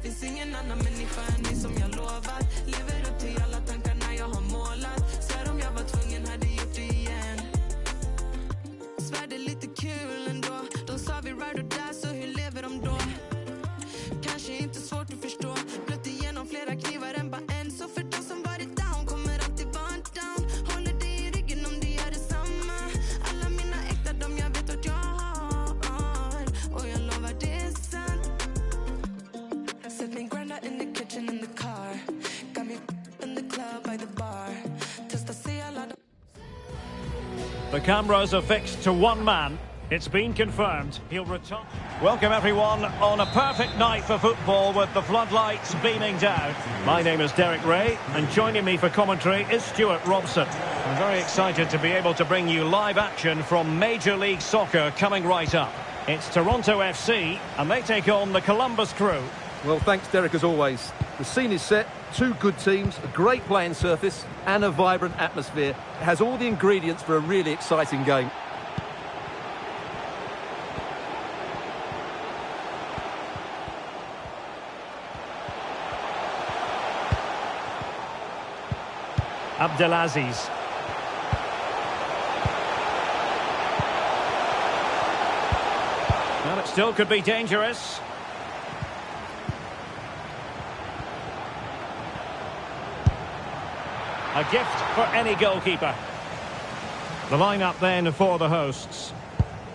Finns ingen annan människa än dig som jag lovat. Lever upp till alla tankarna jag har målat. Svär om jag var tvungen hade gjort det igen. Svär det är lite kul ändå. De sa vi ride or die, så hur lever de då? Kanske inte svårt att förstå. Blött igenom flera knivar än bara en. Så för de som varit down kommer alltid vara down. Håller dig i ryggen om du gör detsamma. Alla mina äkta, de jag vet att jag har. Och jag lovar det är sant. Set me granda in the kitchen, in the car. Got me in the club, by the bar. Testa se alla. The cameras are fixed to one man. It's been confirmed he'll return. Welcome everyone on a perfect night for football with the floodlights beaming down. My name is Derek Ray and joining me for commentary is Stuart Robson. I'm very excited to be able to bring you live action from Major League Soccer coming right up. It's Toronto FC and they take on the Columbus Crew. Well, thanks Derek as always. The scene is set, two good teams, a great playing surface and a vibrant atmosphere. It has all the ingredients for a really exciting game. Aziz. Well, it still could be dangerous. A gift for any goalkeeper. The lineup then for the hosts.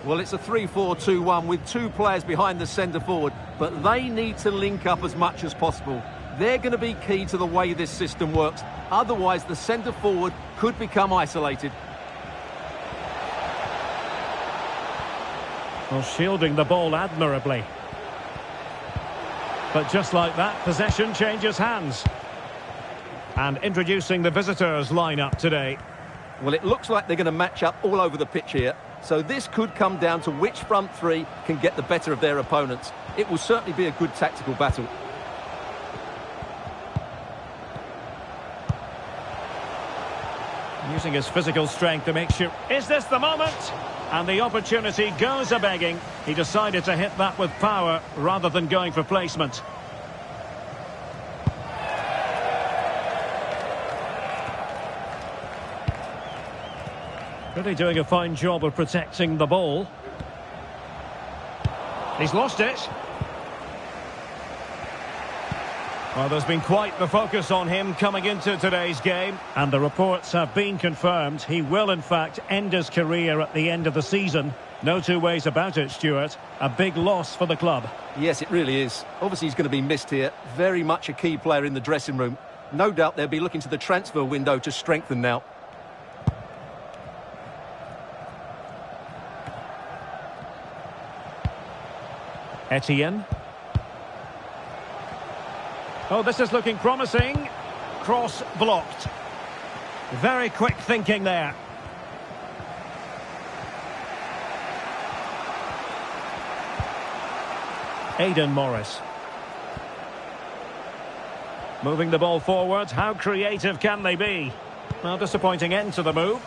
Well, it's a 3-4-2-1 with two players behind the centre forward, but they need to link up as much as possible. They're going to be key to the way this system works. Otherwise, the centre forward could become isolated. Well, shielding the ball admirably. But just like that, possession changes hands. And introducing the visitors' lineup today. Well, it looks like they're going to match up all over the pitch here. So this could come down to which front three can get the better of their opponents. It will certainly be a good tactical battle. Using his physical strength to make sure... Is this the moment? And the opportunity goes a-begging. He decided to hit that with power rather than going for placement. Really doing a fine job of protecting the ball. He's lost it. Well, there's been quite the focus on him coming into today's game. And the reports have been confirmed. He will, in fact, end his career at the end of the season. No two ways about it, Stuart. A big loss for the club. Yes, it really is. Obviously, he's going to be missed here. Very much a key player in the dressing room. No doubt they'll be looking to the transfer window to strengthen now. Etienne. Oh, this is looking promising. Cross blocked. Very quick thinking there. Aidan Morris. Moving the ball forward. How creative can they be? Well, disappointing end to the move.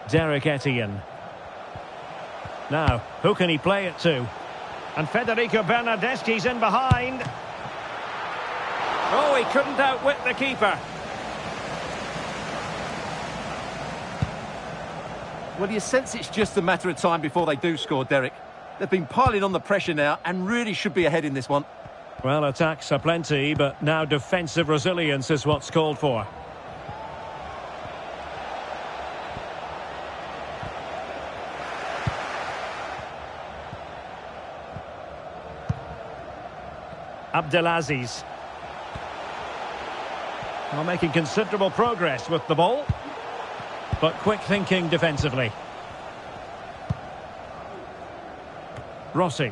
Derek Etienne. Now, who can he play it to? And Federico Bernardeschi's in behind. Oh, he couldn't outwit the keeper. Well, you sense it's just a matter of time before they do score, Derek. They've been piling on the pressure now and really should be ahead in this one. Well, attacks are plenty, but now defensive resilience is what's called for. Aziz. Well, making considerable progress with the ball, but quick thinking defensively. Rossi.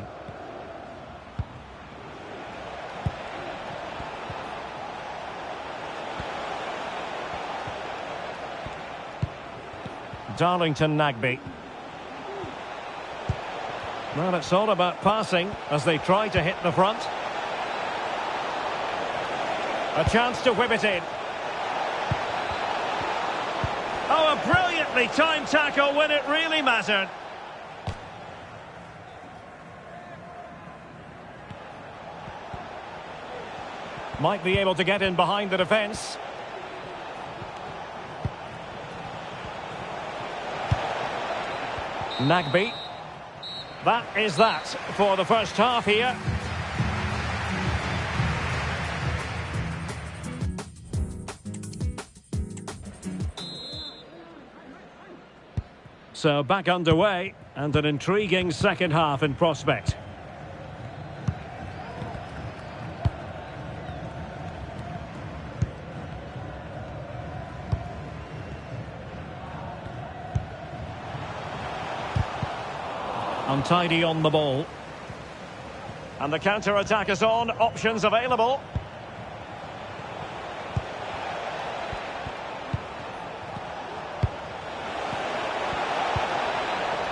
Darlington Nagbe. Well, it's all about passing as they try to hit the front. A chance to whip it in. Oh, a brilliantly timed tackle when it really mattered. Might be able to get in behind the defence. Nagby. That is that for the first half here. So back underway, and an intriguing second half in prospect. Untidy on the ball. And the counter-attack is on, options available.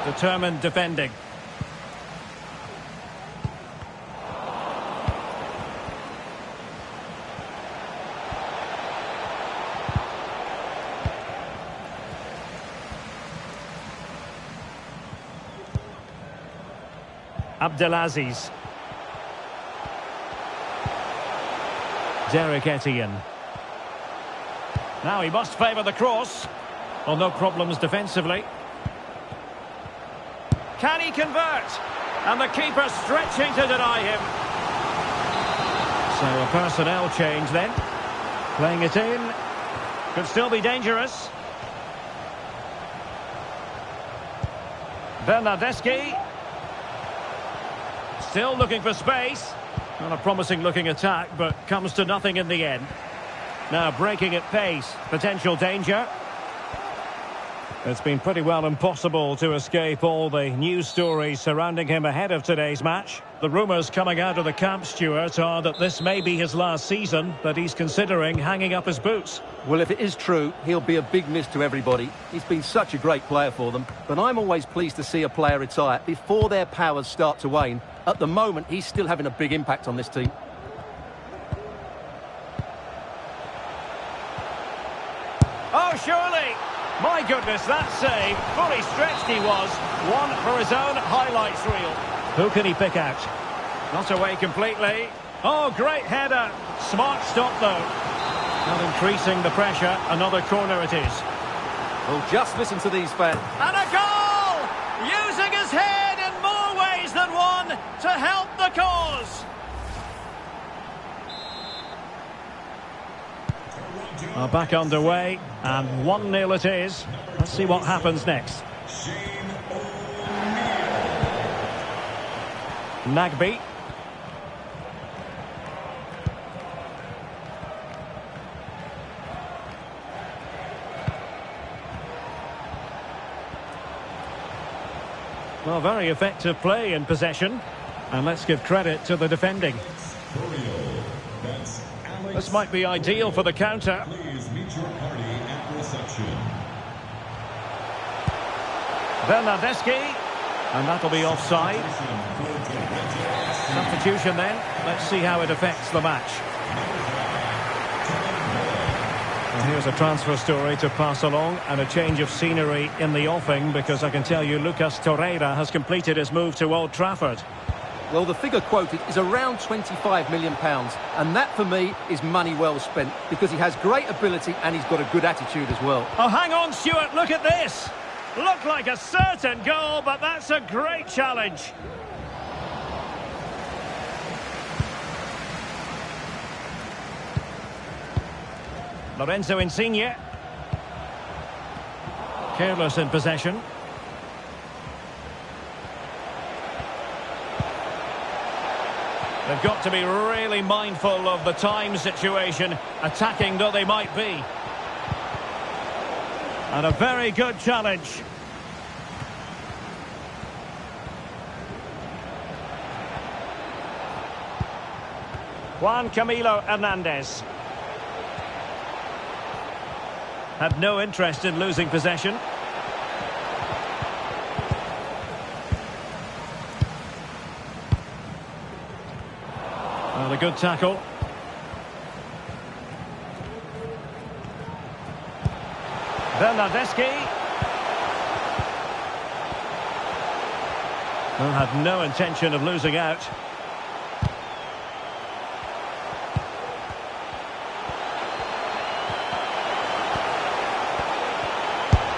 Determined defending. Aziz. Derek Etienne. Now he must favour the cross. Well, no problems defensively. Can he convert? And the keeper stretching to deny him. So a personnel change then. Playing it in. Could still be dangerous. Bernardeschi. Still looking for space. Not a promising looking attack, but comes to nothing in the end. Now breaking at pace. Potential danger. It's been pretty well impossible to escape all the news stories surrounding him ahead of today's match. The rumours coming out of the camp, Stuart, are that this may be his last season, that he's considering hanging up his boots. Well, if it is true, he'll be a big miss to everybody. He's been such a great player for them, but I'm always pleased to see a player retire before their powers start to wane. At the moment, he's still having a big impact on this team. Oh, surely! My goodness, that save. Fully stretched he was. One for his own highlights reel. Who can he pick out? Not away completely. Oh, great header. Smart stop, though. Not increasing the pressure. Another corner it is. Well, just listen to these fans. And a goal! Using his head in more ways than one to help the cause. Back underway, and 1-0 it is. Let's see what happens next. Nagby. Well, very effective play in possession. And let's give credit to the defending. This might be ideal for the counter. Please meet your party at reception. Bernardeschi. And that'll be offside. Substitution then. Let's see how it affects the match. Well, here's a transfer story to pass along and a change of scenery in the offing, because I can tell you Lucas Torreira has completed his move to Old Trafford. Well, the figure quoted is around £25 million, and that for me is money well spent, because he has great ability and he's got a good attitude as well. Oh, hang on, Stuart, look at this. Looked like a certain goal, but that's a great challenge. Lorenzo Nxnja. Careless in possession. They've got to be really mindful of the time situation, attacking though they might be. And a very good challenge. Juan Camilo Hernandez. Had no interest in losing possession. Well, a good tackle. Bernardeschi. Well, had no intention of losing out.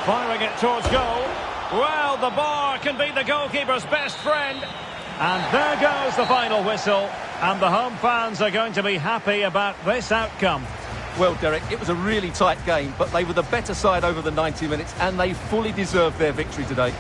Firing it towards goal. Well, the bar can be the goalkeeper's best friend. And there goes the final whistle. And the home fans are going to be happy about this outcome. Well, Derek, it was a really tight game, but they were the better side over the 90 minutes, and they fully deserved their victory today.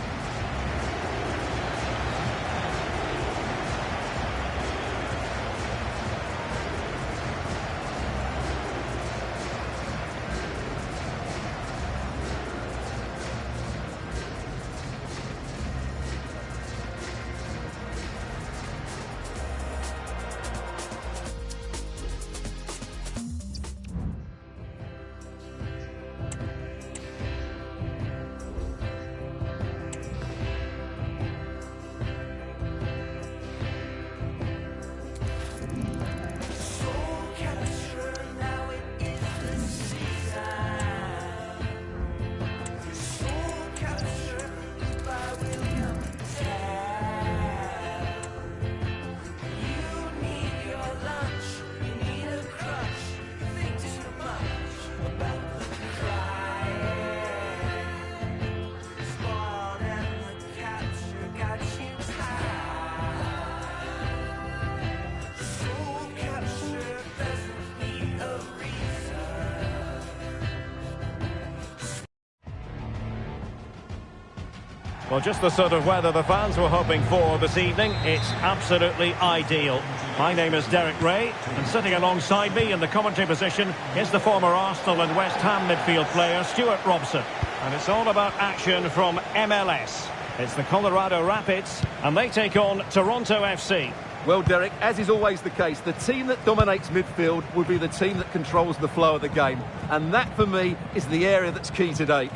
Well, just the sort of weather the fans were hoping for this evening. It's absolutely ideal. My name is Derek Ray, and sitting alongside me in the commentary position is the former Arsenal and West Ham midfield player, Stuart Robson. And it's all about action from MLS. It's the Colorado Rapids, and they take on Toronto FC. Well, Derek, as is always the case, the team that dominates midfield will be the team that controls the flow of the game. And that, for me, is the area that's key today.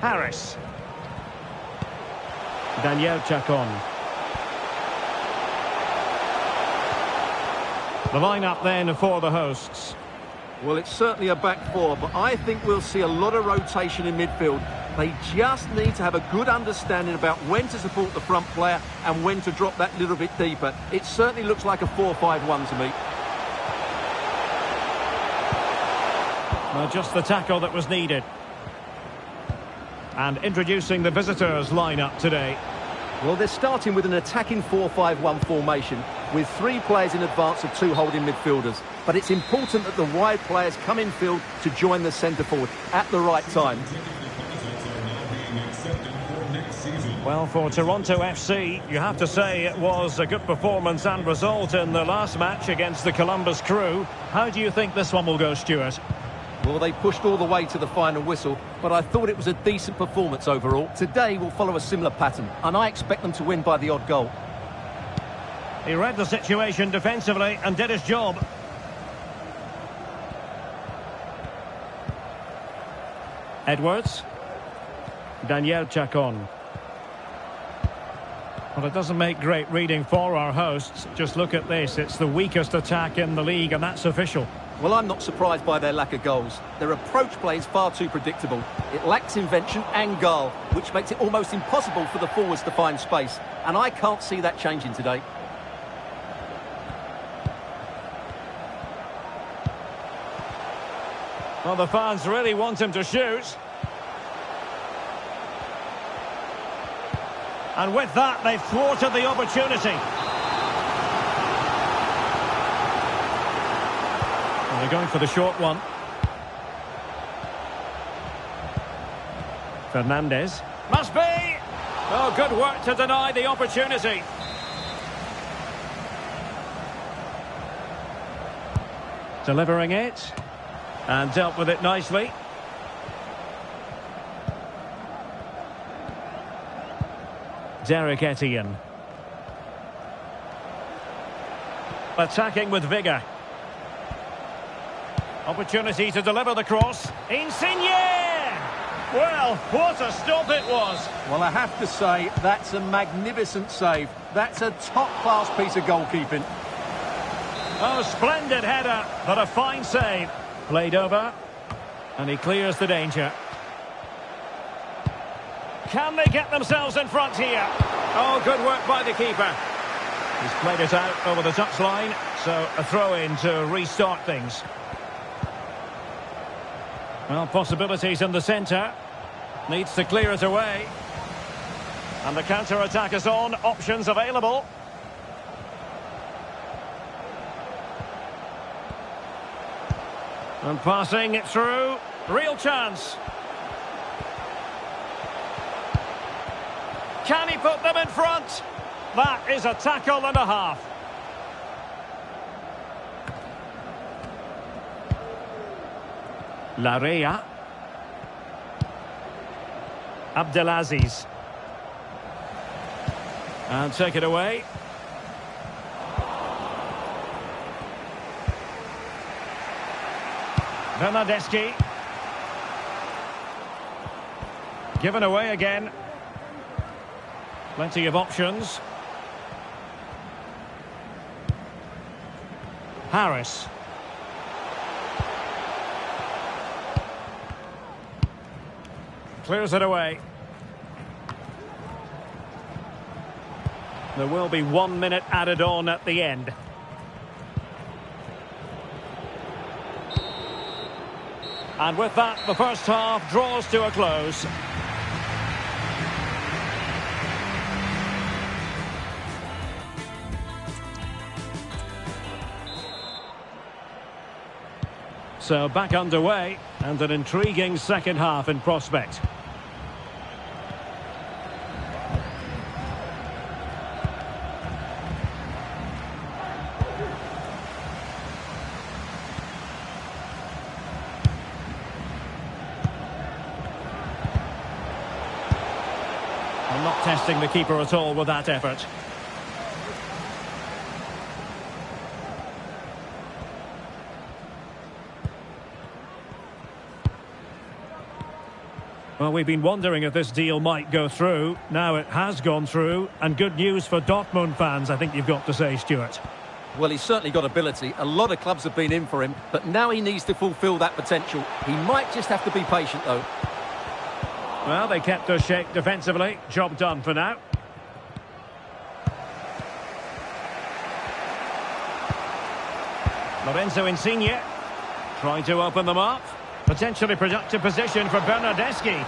Harris. Daniel Chacon. The lineup then for the hosts. Well, it's certainly a back four, but I think we'll see a lot of rotation in midfield. They just need to have a good understanding about when to support the front player and when to drop that little bit deeper. It certainly looks like a 4-5-1 to me. Well, just the tackle that was needed. And introducing the visitors' lineup today. Well, they're starting with an attacking 4-5-1 formation with 3 players in advance of 2 holding midfielders. But it's important that the wide players come in field to join the centre forward at the right time. Well, for Toronto FC, you have to say it was a good performance and result in the last match against the Columbus Crew. How do you think this one will go, Stuart? Well, they pushed all the way to the final whistle, but I thought it was a decent performance overall. Today will follow a similar pattern, and I expect them to win by the odd goal. He read the situation defensively and did his job. Edwards. Daniel Chacon. Well, it doesn't make great reading for our hosts. Just look at this. It's the weakest attack in the league, and that's official. Well, I'm not surprised by their lack of goals. Their approach play is far too predictable. It lacks invention and guile, which makes it almost impossible for the forwards to find space. And I can't see that changing today. Well, the fans really want him to shoot. And with that, they've thwarted the opportunity. They're going for the short one. Fernandez. Must be! Oh, good work to deny the opportunity. Delivering it. And dealt with it nicely. Derek Etienne. Attacking with vigour. Opportunity to deliver the cross. Nxnja! Well, what a stop it was. Well, I have to say, that's a magnificent save. That's a top-class piece of goalkeeping. Oh, splendid header, but a fine save. Played over, and he clears the danger. Can they get themselves in front here? Oh, good work by the keeper. He's played it out over the touchline, so a throw-in to restart things. Well, possibilities in the centre. Needs to clear it away. And the counter-attack is on. Options available. And passing it through. Real chance. Can he put them in front? That is a tackle and a half. Larea. Abdelaziz. And take it away. Bernardeschi. Given away again. Plenty of options. Harris. Clears it away. There will be 1 minute added on at the end. And with that, the first half draws to a close. So back underway, and an intriguing second half in prospect. I'm not testing the keeper at all with that effort. Well, we've been wondering if this deal might go through. Now it has gone through, and good news for Dortmund fans, I think you've got to say, Stuart. Well, he's certainly got ability. A lot of clubs have been in for him, but now he needs to fulfil that potential. He might just have to be patient, though. Well, they kept their shape defensively. Job done for now. Lorenzo Nxnja trying to open them up. Potentially productive position for Bernardeschi.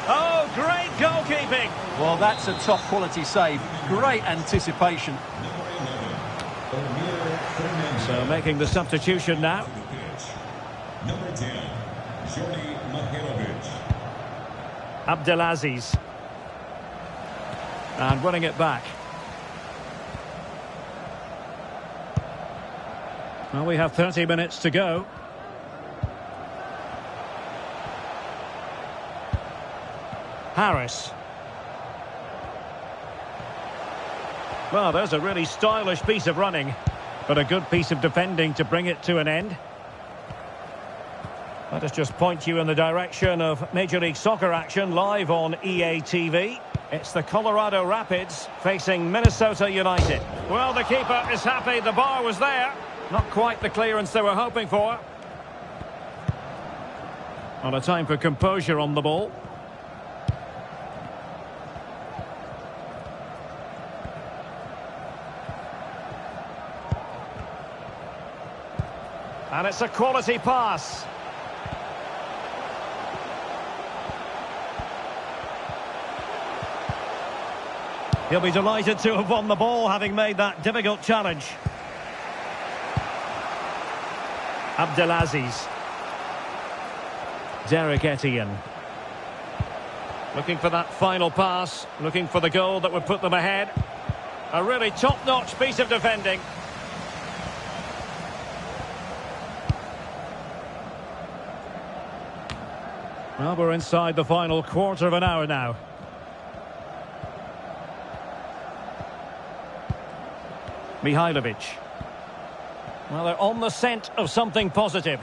Oh, great goalkeeping. Well, that's a top-quality save. Great anticipation. So making the substitution now. Number 10, Abdelaziz. And winning it back. Well, we have 30 minutes to go. Harris. Well, there's a really stylish piece of running, but a good piece of defending to bring it to an end. Let us just point you in the direction of Major League Soccer action live on EA TV. It's the Colorado Rapids facing Minnesota United. Well, the keeper is happy. The bar was there. Not quite the clearance they were hoping for. On a time for composure on the ball. And it's a quality pass. He'll be delighted to have won the ball, having made that difficult challenge. Abdelaziz. Derek Etienne. Looking for that final pass, looking for the goal that would put them ahead. A really top-notch piece of defending. Well, we're inside the final quarter of an hour now. Mihailovic. Well, they're on the scent of something positive.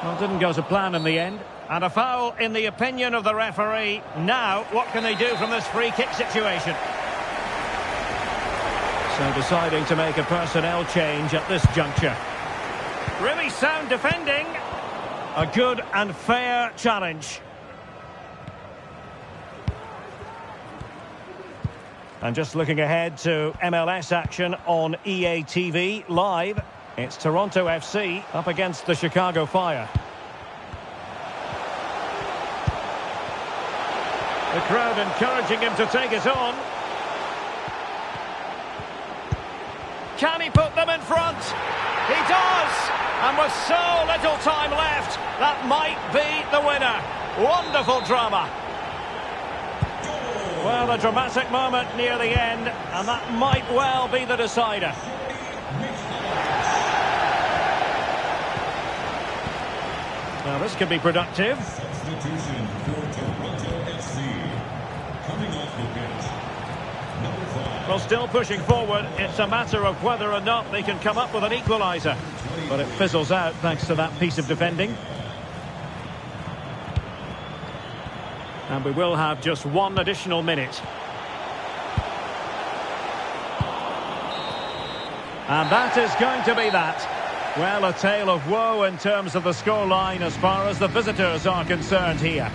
Well, didn't go to plan in the end. And a foul in the opinion of the referee. Now, what can they do from this free kick situation? So deciding to make a personnel change at this juncture. Really sound defending. A good and fair challenge. And just looking ahead to MLS action on EA TV live. It's Toronto FC up against the Chicago Fire. The crowd encouraging him to take it on. Can he put them in front? He does! And with so little time left, that might be the winner. Wonderful drama. Well, a dramatic moment near the end, and that might well be the decider. Now, this could be productive. Substitution for Toronto FC. Coming off the bench, number 5. Well, still pushing forward. It's a matter of whether or not they can come up with an equaliser. But it fizzles out thanks to that piece of defending. And we will have just one additional minute. And that is going to be that. Well, a tale of woe in terms of the scoreline as far as the visitors are concerned here.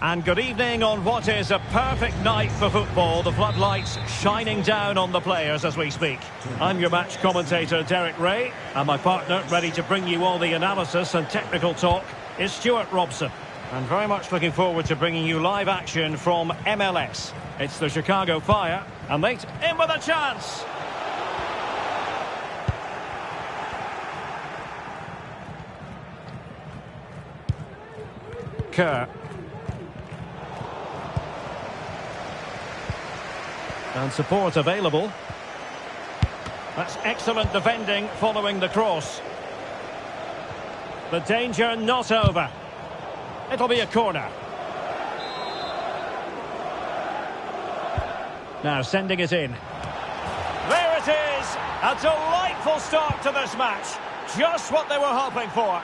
And good evening on what is a perfect night for football. The floodlights shining down on the players as we speak. I'm your match commentator, Derek Ray, and my partner, ready to bring you all the analysis and technical talk, is Stuart Robson. And very much looking forward to bringing you live action from MLS. It's the Chicago Fire, and they in with a chance. Kerr. And support available. That's excellent defending following the cross. The danger not over. It'll be a corner. Now sending it in. There it is! A delightful start to this match. Just what they were hoping for.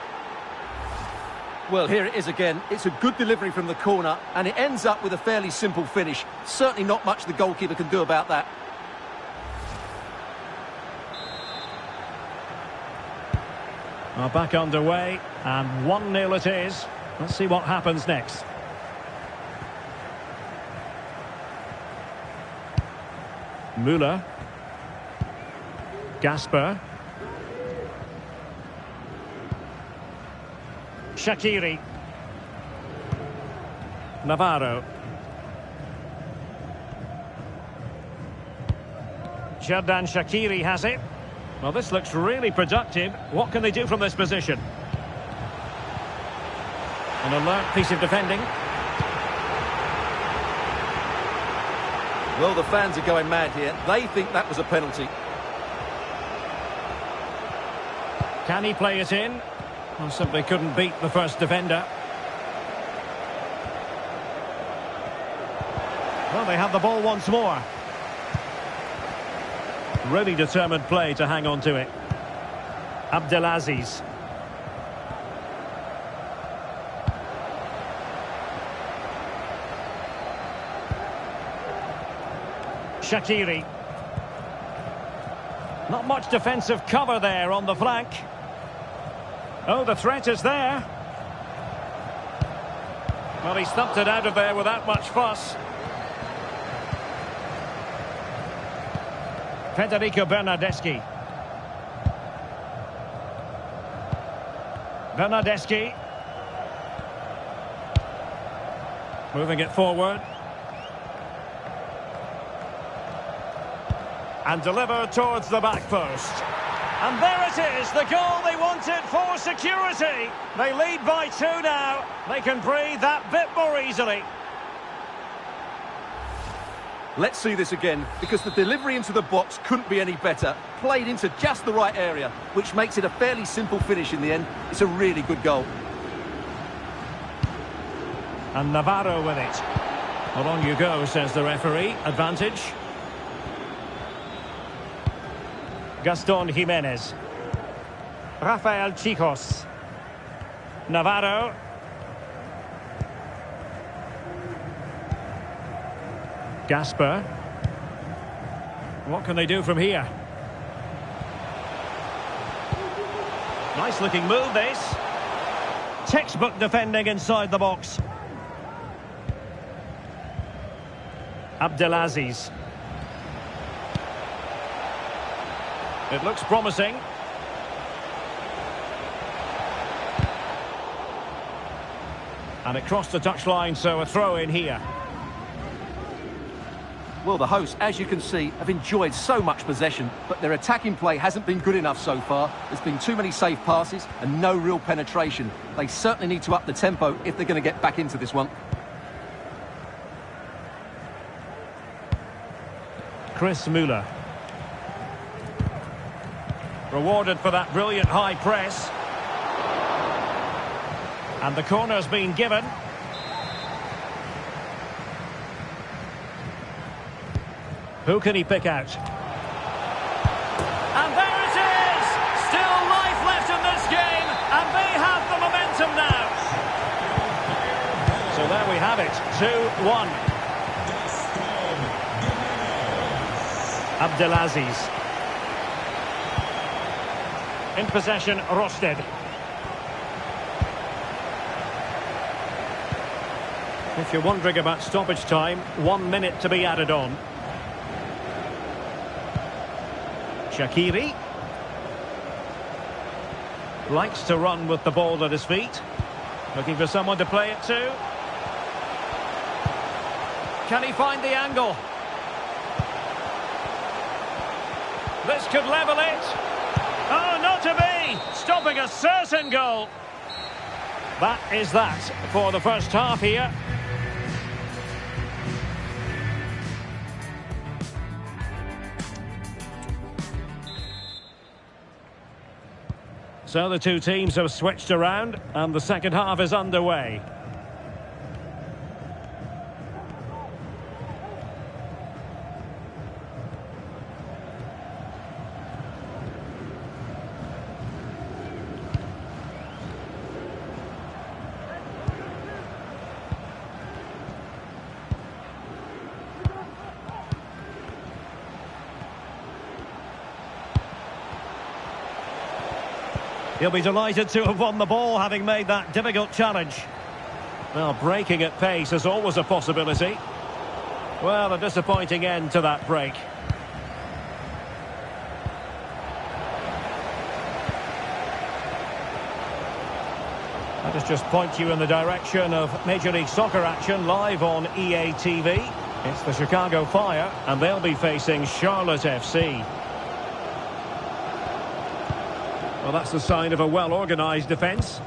Well, here it is again. It's a good delivery from the corner, and it ends up with a fairly simple finish. Certainly not much the goalkeeper can do about that. Well, back underway, and 1-0 it is. Let's see what happens next. Müller. Gasper. Shaqiri. Navarro. Xherdan Shaqiri has it. Well, this looks really productive. What can they do from this position? An alert piece of defending. Well, the fans are going mad here. They think that was a penalty. Can he play it in? Well, simply couldn't beat the first defender. Well, they have the ball once more. Really determined play to hang on to it. Abdelaziz. Shaqiri. Not much defensive cover there on the flank. Oh, the threat is there. Well, he stumped it out of there without much fuss. Federico Bernardeschi. Bernardeschi. Moving it forward. And delivered towards the back post. And there it is, the goal they wanted for security. They lead by 2 now. They can breathe that bit more easily. Let's see this again, because the delivery into the box couldn't be any better. Played into just the right area, which makes it a fairly simple finish in the end. It's a really good goal. And Navarro with it. Well, on you go, says the referee. Advantage. Gaston Jimenez. Rafael Chicos. Navarro. Gasper. What can they do from here? Nice looking move, this. Textbook defending inside the box. Abdelaziz. It looks promising. And it crossed the touchline, so a throw in here. Well, the hosts, as you can see, have enjoyed so much possession, but their attacking play hasn't been good enough so far. There's been too many safe passes and no real penetration. They certainly need to up the tempo if they're going to get back into this one. Chris Müller. Rewarded for that brilliant high press. And the corner's been given. Who can he pick out? And there it is! Still life left in this game, and they have the momentum now. So there we have it, 2-1. Abdelaziz. In possession, Rosted. If you're wondering about stoppage time, 1 minute to be added on. Shaqiri. Likes to run with the ball at his feet. Looking for someone to play it to. Can he find the angle? This could level it. Oh, not to be! Stopping a certain goal. That is that for the first half here. So the two teams have switched around and the second half is underway. He'll be delighted to have won the ball, having made that difficult challenge. Well, breaking at pace is always a possibility. Well, a disappointing end to that break. Let us just point you in the direction of Major League Soccer action live on EA TV. It's the Chicago Fire, and they'll be facing Charlotte FC. Well, that's the sign of a well-organised defence.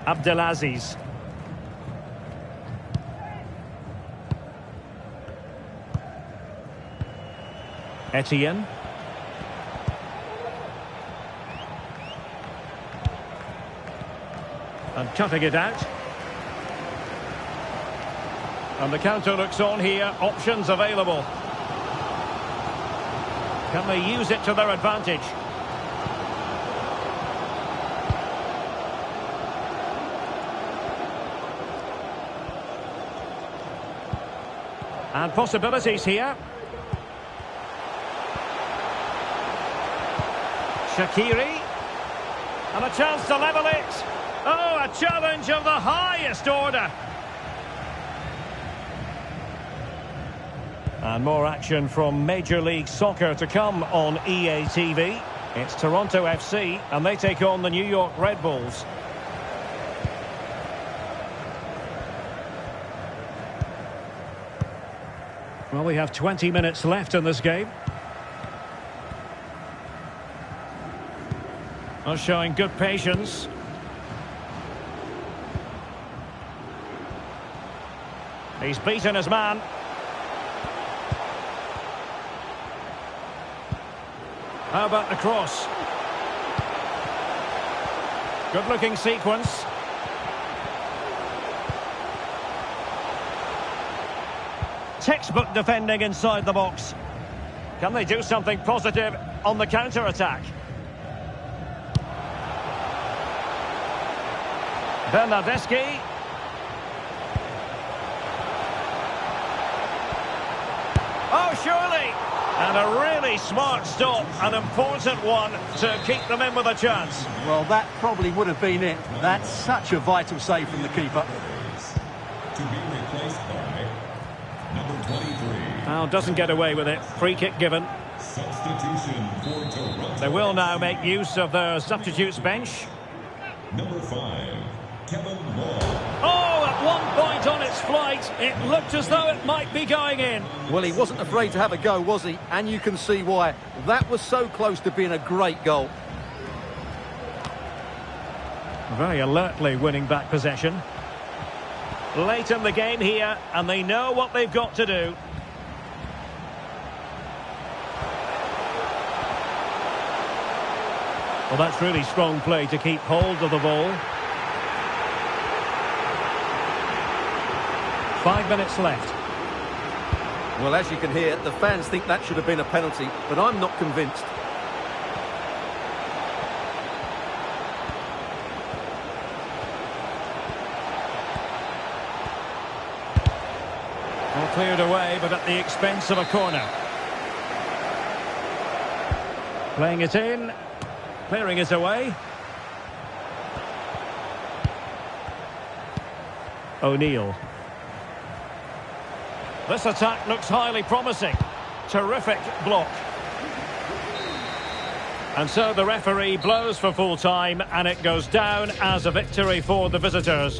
Abdelaziz. Etienne. And cutting it out. And the counter looks on here, options available. Can they use it to their advantage? And possibilities here. Shaqiri. And a chance to level it. Oh, a challenge of the highest order. And more action from Major League Soccer to come on EA TV. It's Toronto FC, and they take on the New York Red Bulls. Well, we have 20 minutes left in this game. Well, showing good patience. He's beaten his man. How about the cross? Good-looking sequence. Textbook defending inside the box. Can they do something positive on the counter-attack? Bernardeschi. Oh, surely! And a really smart stop, an important one to keep them in with a chance. Well, that probably would have been it. That's such a vital save from the keeper. To be replaced by number 23. Now, doesn't get away with it. Free kick given. Substitution for Toronto. They will now make use of their substitutes bench. Number 5, Kevin Moore. Oh, at one point on its flight, it looked as though it might be going in. Well, he wasn't afraid to have a go, was he? And you can see why. That was so close to being a great goal. Very alertly winning back possession. Late in the game here, and they know what they've got to do. Well, that's really strong play to keep hold of the ball. 5 minutes left. Well, as you can hear, the fans think that should have been a penalty, but I'm not convinced. Well, cleared away, but at the expense of a corner. Playing it in. Clearing it away. O'Neill. This attack looks highly promising. Terrific block. And so the referee blows for full time, and it goes down as a victory for the visitors.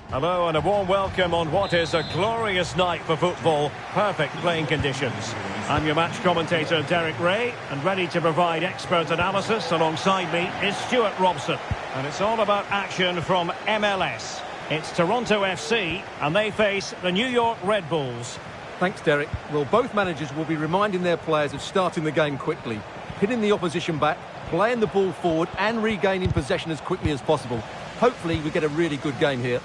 Hello and a warm welcome on what is a glorious night for football. Perfect playing conditions. I'm your match commentator Derek Ray, and ready to provide expert analysis alongside me is Stuart Robson. And it's all about action from MLS. It's Toronto FC and they face the New York Red Bulls. Thanks, Derek. Well, both managers will be reminding their players of starting the game quickly, pinning the opposition back, playing the ball forward and regaining possession as quickly as possible. Hopefully we get a really good game here.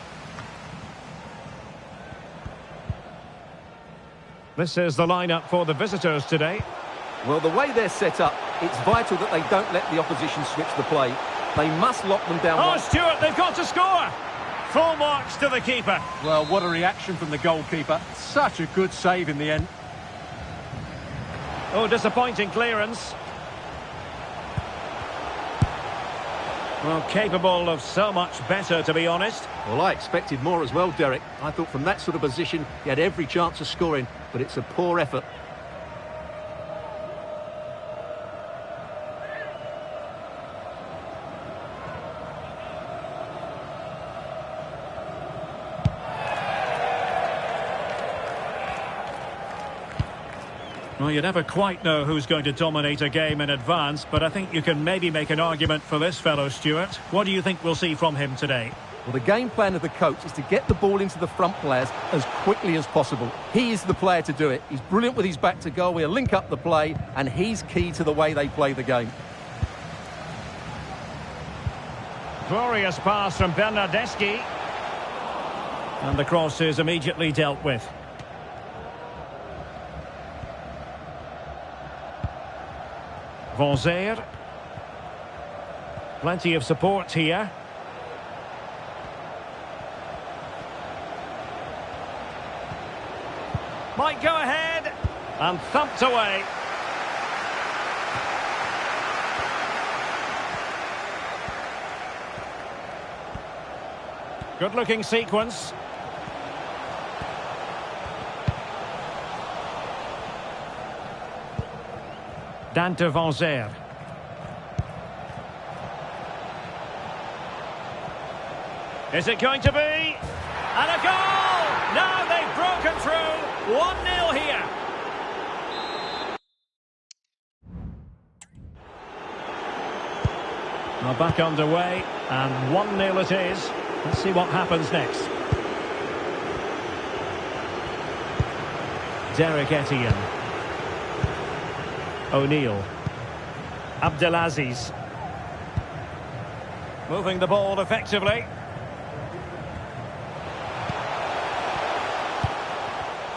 This is the lineup for the visitors today. Well, the way they're set up, it's vital that they don't let the opposition switch the play. They must lock them down. Oh, Stuart, they've got to score! Full marks to the keeper. Well, what a reaction from the goalkeeper. Such a good save in the end. Oh, disappointing clearance. Well, capable of so much better, to be honest. Well, I expected more as well, Derek. I thought from that sort of position, he had every chance of scoring, but it's a poor effort. Well, you never quite know who's going to dominate a game in advance, but I think you can maybe make an argument for this fellow, Stuart. What do you think we'll see from him today? Well, the game plan of the coach is to get the ball into the front players as quickly as possible. He is the player to do it. He's brilliant with his back to goal. He'll link up the play, and he's key to the way they play the game. Glorious pass from Bernardeschi. And the cross is immediately dealt with. Vanzer. Plenty of support here. Might go ahead. And thumped away. Good looking sequence. Dante Vanzer. Is it going to be? And a goal! Now they've broken through. 1-0 here. Now back underway, and 1-0 it is. Let's see what happens next. Derek Etienne. O'Neill. Abdelaziz. Moving the ball effectively.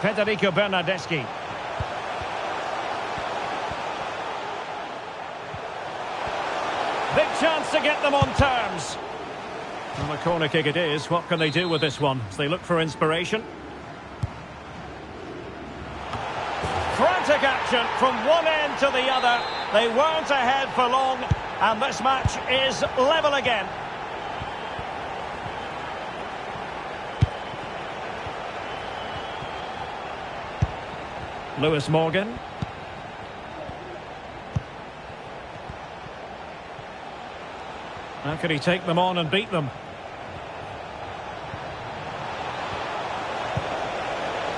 Federico Bernardeschi. Big chance to get them on terms. And a corner kick it is. What can they do with this one as they look for inspiration? Frantic action from one end to the other. They weren't ahead for long, and this match is level again. Lewis Morgan. How can he take them on and beat them?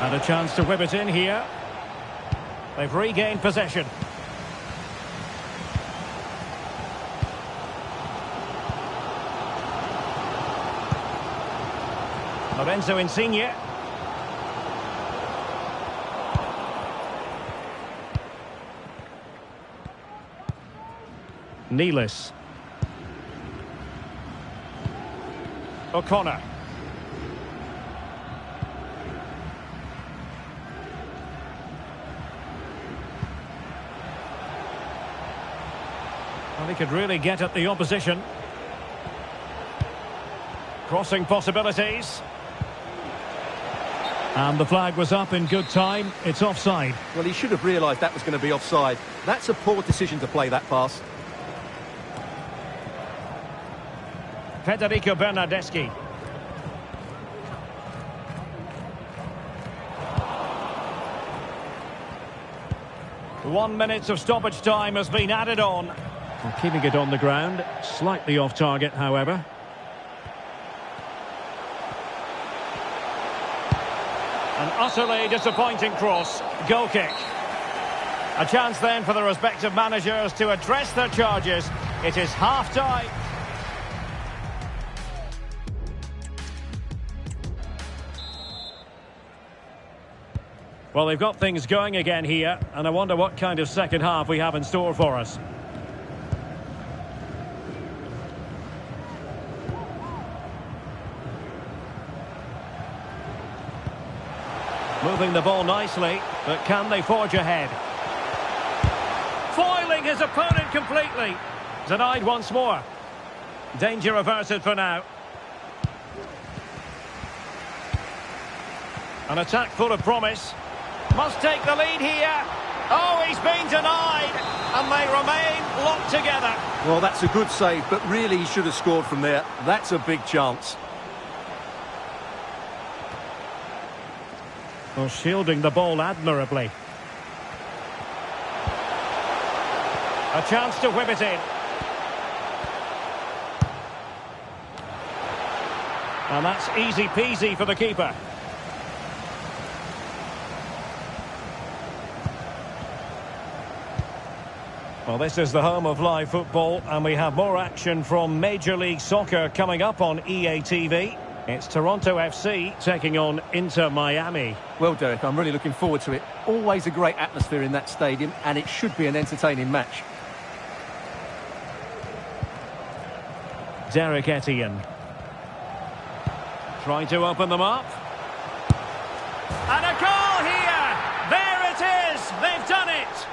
And a chance to whip it in here. They've regained possession. Lorenzo Nxnja. Nealis. O'Connor. Well, he could really get at the opposition. Crossing possibilities. And the flag was up in good time. It's offside. Well, he should have realised that was going to be offside. That's a poor decision to play that pass. Federico Bernardeschi. One minute of stoppage time has been added on. Well, keeping it on the ground, slightly off target, however. An utterly disappointing cross. Goal kick. A chance then for the respective managers to address their charges. It is half-time. Well, they've got things going again here, and I wonder what kind of second half we have in store for us. Moving the ball nicely, but can they forge ahead? Foiling his opponent completely. Denied once more. Danger averted for now. An attack full of promise. Must take the lead here. Oh, he's been denied. And they remain locked together. Well, that's a good save, but really he should have scored from there. That's a big chance. Well, shielding the ball admirably. A chance to whip it in. And that's easy peasy for the keeper. Well, this is the home of live football, and we have more action from Major League Soccer coming up on EA TV. It's Toronto FC taking on Inter Miami. Well, Derek, I'm really looking forward to it. Always a great atmosphere in that stadium, and it should be an entertaining match. Derek Etienne. Trying to open them up. And a goal here! There it is! They've done it!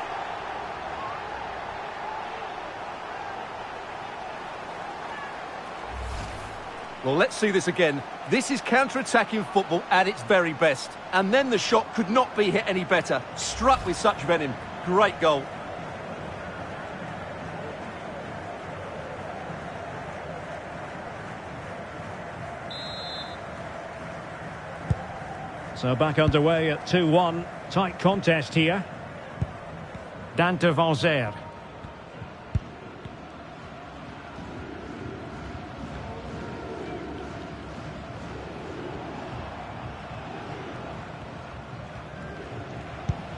Well, let's see this again. This is counter-attacking football at its very best. And then the shot could not be hit any better. Struck with such venom. Great goal. So back underway at 2-1. Tight contest here. Dante van Zer.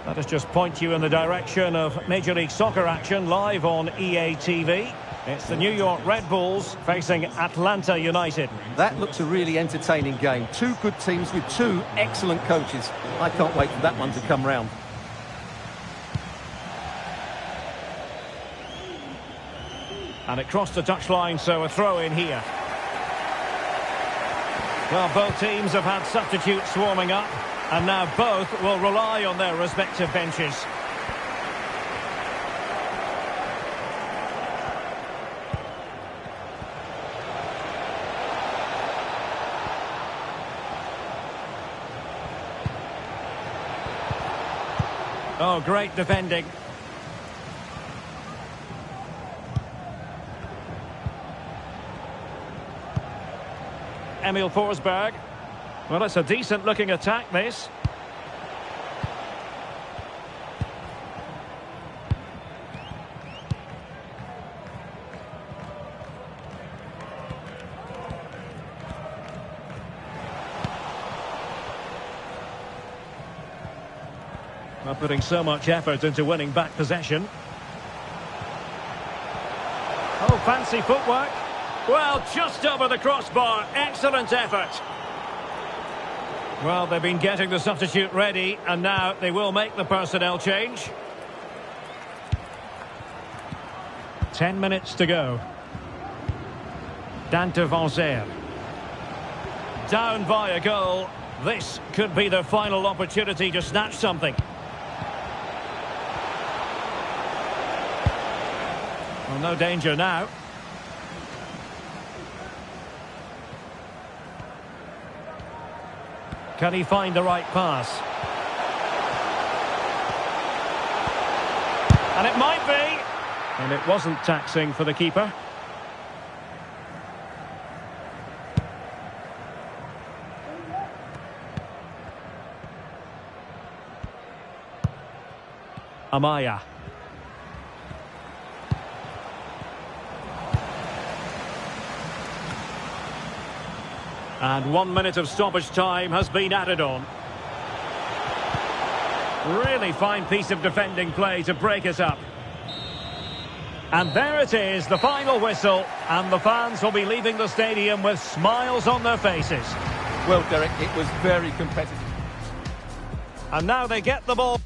Let us just point you in the direction of Major League Soccer action live on EA TV. It's the New York Red Bulls facing Atlanta United. That looks a really entertaining game. Two good teams with two excellent coaches. I can't wait for that one to come round. And it crossed the touchline, so a throw in here. Well, both teams have had substitutes warming up, and now both will rely on their respective benches. Oh, great defending. Emil Forsberg. Well, it's a decent-looking attack, this. Not putting so much effort into winning back possession. Oh, fancy footwork. Well, just over the crossbar. Excellent effort. Well, they've been getting the substitute ready, and now they will make the personnel change. 10 minutes to go. Dante van Zer. Down by a goal. This could be their final opportunity to snatch something. Well, no danger now. Can he find the right pass? And it might be. And it wasn't taxing for the keeper. Amaya. And 1 minute of stoppage time has been added on. Really fine piece of defending play to break it up. And there it is, the final whistle. And the fans will be leaving the stadium with smiles on their faces. Well, Derek, it was very competitive. And now they get the ball.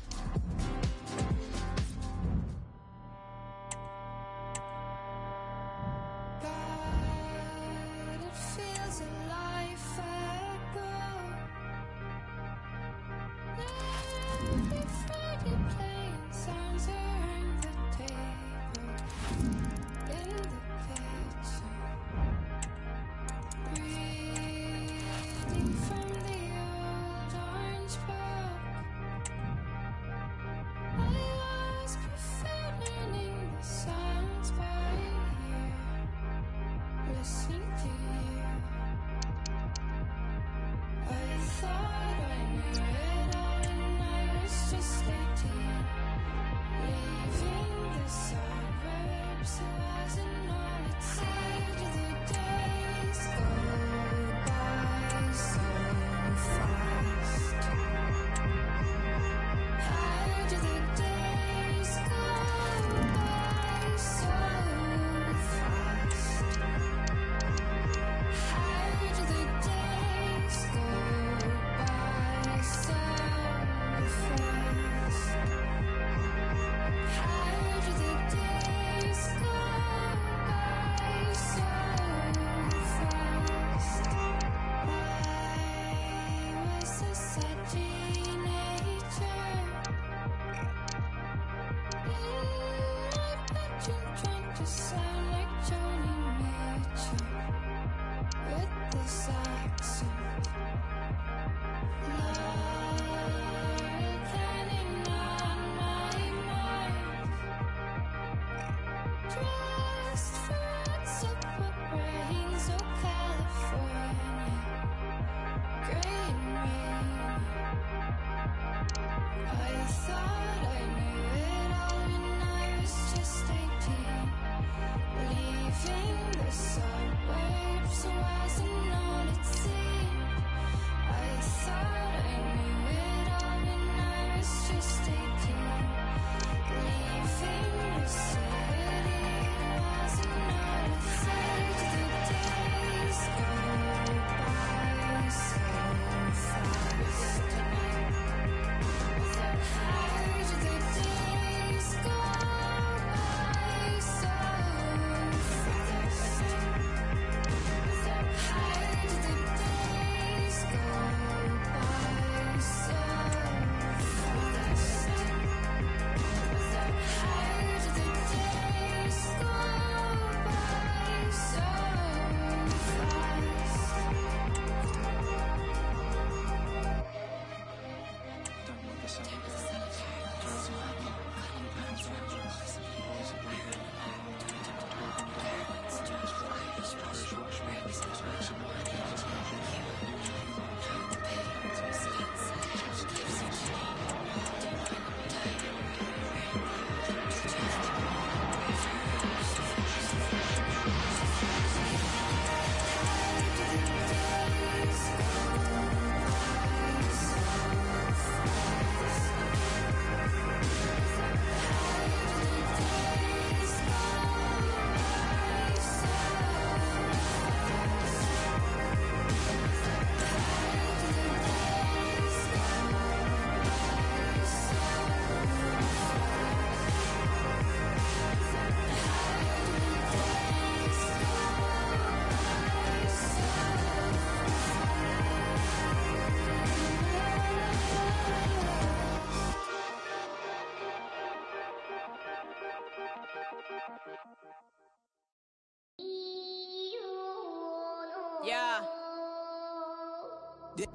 Yeah.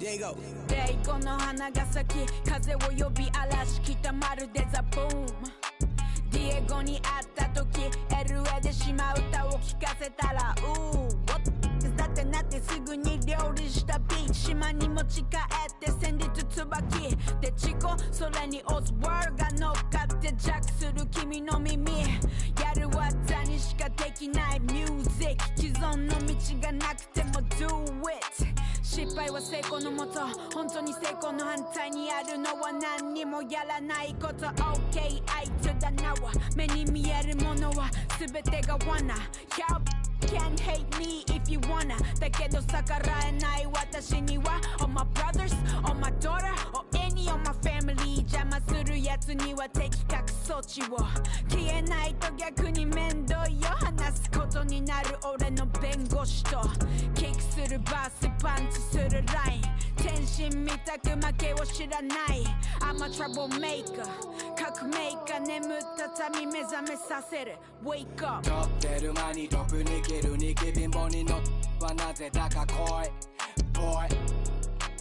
There you go. デイゴの花が咲き風を呼び嵐来たまるでザブームディエゴに会った時 LA で島歌を聴かせたらだってなってすぐに料理したビーチ島に持ち帰って戦慄椿でチコそれにオズワーが乗っかってジャックする君の耳やる技にしかできないミュージック既存の道がなくても Do it失敗は成功のもと本当に成功の反対にあるのは何にもやらないこと OK あいつだなは目に見えるものは全てが罠 Y'all can hate me if you wanna だけど逆らえない私には All my brothers, all my daughter, or any of my family 邪魔するやつには的確措置を消えないと逆に面倒よ話すことになる俺の弁護士とキックするバースパンチするライン天心みたく負けを知らない I'm a troublemaker 革命家眠った民目覚めさせる Wake up 撮ってる間に毒に切るニキ貧乏にのはなぜだか恋ボーイ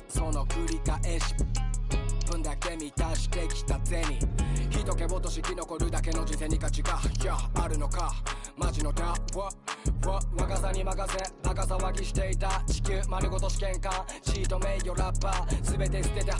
その繰り返し分だけ満たしてきた銭人気落とし生き残るだけの人生に価値がいやあるのかマジのタ若さに任せバカ騒ぎしていた地球丸ごと試験官チート名誉ラッパー全て捨てた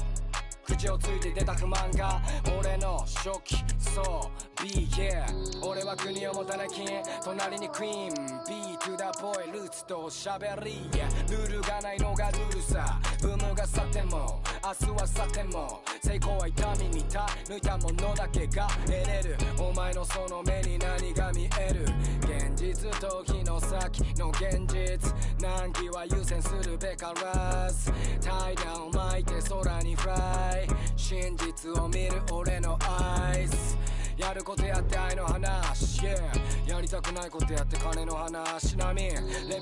口をついて出た不満が俺の初期そう Be here 俺は国を持たない金隣にクイーン Be to the boy ルーツと喋りルールがないのがルールさブームが去っても明日は去っても成功は痛みに抜いたものだけが得れるお前のその目に何が見える現実と日の先の現実難儀は優先するべからず怠惰を巻いて空にフライ真実を見る俺のアイスやることやって愛の話、yeah、やりたくないことやって金の話なみレ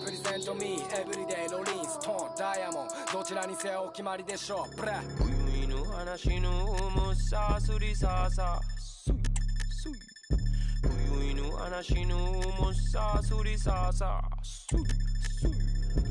プリゼントミーエブリデイロリンストーンダイヤモンドどちらにせよお決まりでしょうブラ冬の話の重さすりささすいすい冬の話 shinu musa suri sa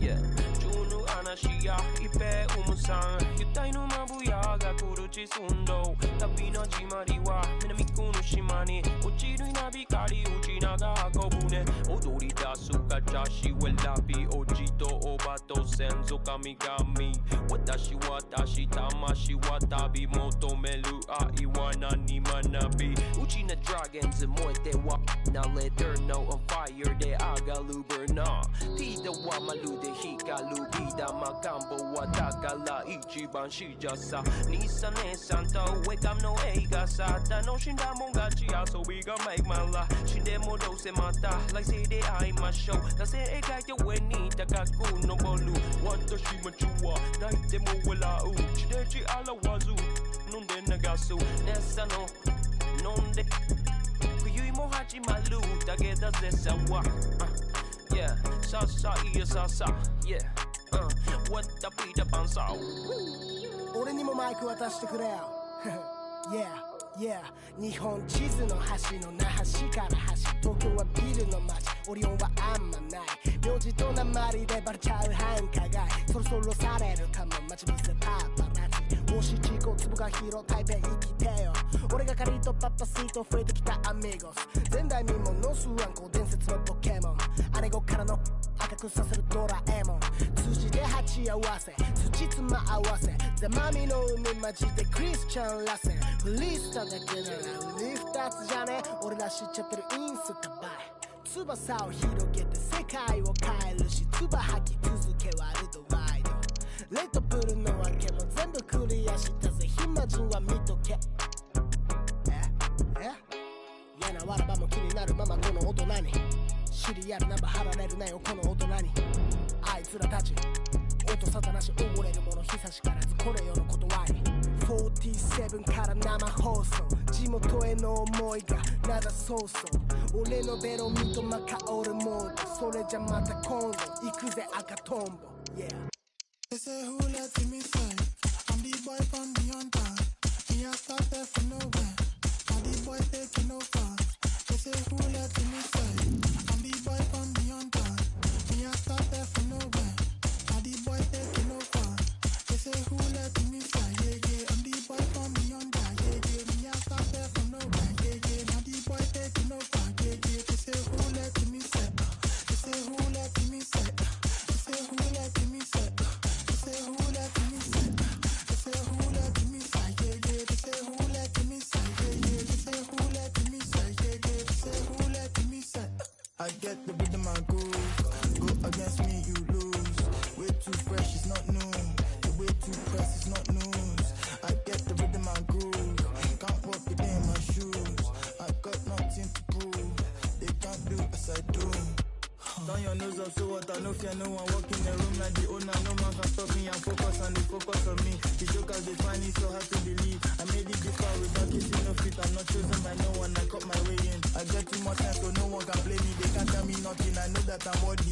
yeah junu anashia ipe umusan yutai no mabuya ga kuruchi sundo tabino jimariwa minamiku no shimani uchiru inabikari uchinaga kobune odori dasuka jashi welabi ojito obato senzo kamigami watashi tamashi watabi moto melu a iwana ni manabi uchina dragons and moite wa now let her know on fire de agalu burna tida wa malu de hikalu bida makambo wataka la ichiban shijasa nisa ne santa wake up no eiga sata no shinda mongachi so we gon' make my la shinde modo se mata like say they I my show da say e ga yo weni takaku no bolu what the shimachua night demo wala u chidechi ala wazu nunde nagasu nessa no nonde kuyu mohachi malu tageda zesa wa yeah sa iya sa yeah what the pita bansa 俺にもマイク渡してくれよYeah 日本地図の端の那覇市から端東京はビルの街オリオンはあんまない名字と鉛でバレちゃう繁華街そろそろされるかも待ち伏せパパラッチもし事故粒が広台北生きてよ俺がカリとパパシート増えてきたアミゴス前代未聞のスワンコ伝説のポケモン姉子からの赤くさせるドラえもん通じで鉢合わせ土妻合わせザマミの海マジでクリスチャンらせフリースタだけならリフターズじゃね俺ら知っちゃってるインスタ映え翼を広げて世界を変えるし唾吐き続けワールドワイドレッドブルのわけも全部クリアしたぜ暇人は見とけ嫌なわらばも気になるままこの大人にシリアルナンバー貼られるなよこの大人にあいつらたち音沙汰なし溺れるもの久しからずこれよの断り47から生放送地元への思いがなだそうそう俺のベロミとマカオルモードそれじゃまた今度行くぜ赤トンボ Yeah They say who let me say I'm the boy from beyond time Me I started from nowhere Now the boy taking over They say who let me say I'm the boy from beyond time Me I started from nowhere Now the boy taking over They say who let me say Yeah I'm the boy from beyond time Yeah Me I started from nowhere Yeah Now the boy taking over Yeah They say who let me say They say who let me say They say who let me say They say who let me say They say who let me say Yeah They say who let me say Yeah They say who let me say Yeah They say who let me say I get the rhythm and groove Go against me you lose Way too fresh it's not new The way too press it's not news I get the rhythm and groove Can't walk within my shoes I got nothing to prove They can't do as I do Turn your nose up so what I know fear no one walk in the room like the owner no man can stop me and focus and they focus on me The jokers they find it so hard to believe I made it this far without kissing no fit I'm not chosen by no one I cut my way in I get too much sense so no one can play me They can't tell me nothing I know that I'm worthy